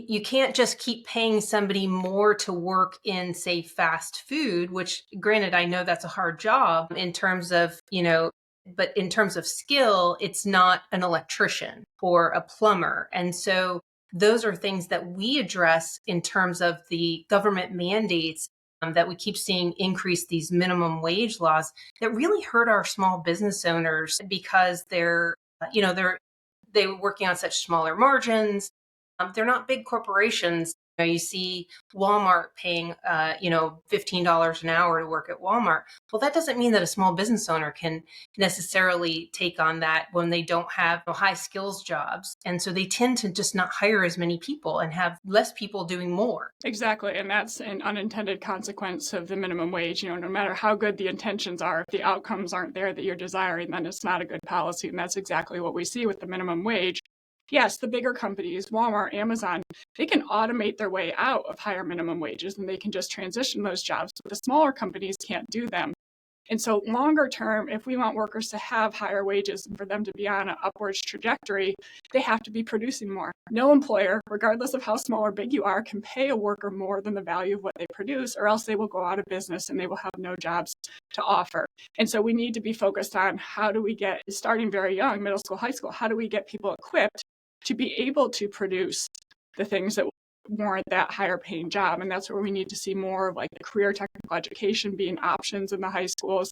you can't just keep paying somebody more to work in, say, fast food, which granted, I know that's a hard job in terms of, but in terms of skill, it's not an electrician or a plumber. And so those are things that we address in terms of the government mandates that we keep seeing increase these minimum wage laws that really hurt our small business owners because they're working on such smaller margins. They're not big corporations. You see Walmart paying, $15 an hour to work at Walmart. Well, that doesn't mean that a small business owner can necessarily take on that when they don't have high skills jobs. And so they tend to just not hire as many people and have less people doing more. Exactly. And that's an unintended consequence of the minimum wage. No matter how good the intentions are, if the outcomes aren't there that you're desiring, then it's not a good policy. And that's exactly what we see with the minimum wage. Yes, the bigger companies, Walmart, Amazon, they can automate their way out of higher minimum wages and they can just transition those jobs, but the smaller companies can't do them. And so longer term, if we want workers to have higher wages and for them to be on an upwards trajectory, they have to be producing more. No employer, regardless of how small or big you are, can pay a worker more than the value of what they produce, or else they will go out of business and they will have no jobs to offer. And so we need to be focused on how do we get, starting very young, middle school, high school, how do we get people equipped to be able to produce the things that warrant that higher paying job. And that's where we need to see more of like the career technical education being options in the high schools,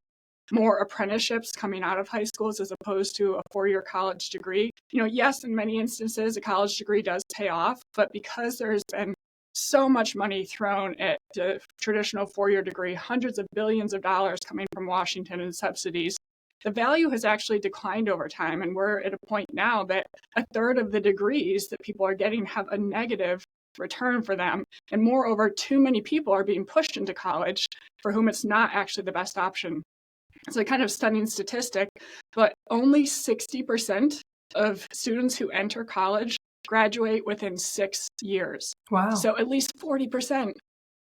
more apprenticeships coming out of high schools as opposed to a 4-year college degree. Yes, in many instances, a college degree does pay off, but because there's been so much money thrown at the traditional 4-year degree, hundreds of billions of dollars coming from Washington in subsidies, the value has actually declined over time. And we're at a point now that a third of the degrees that people are getting have a negative return for them. And moreover, too many people are being pushed into college for whom it's not actually the best option. It's a kind of stunning statistic, but only 60% of students who enter college graduate within 6 years. Wow. So at least 40%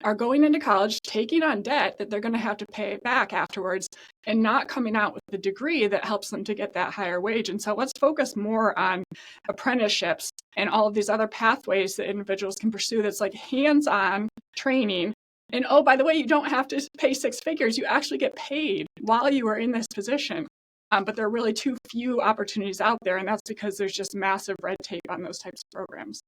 are going into college, taking on debt that they're going to have to pay back afterwards, and not coming out with the degree that helps them to get that higher wage. And so let's focus more on apprenticeships and all of these other pathways that individuals can pursue that's like hands-on training. And oh, by the way, you don't have to pay 6 figures. You actually get paid while you are in this position. But there are really too few opportunities out there, and that's because there's just massive red tape on those types of programs.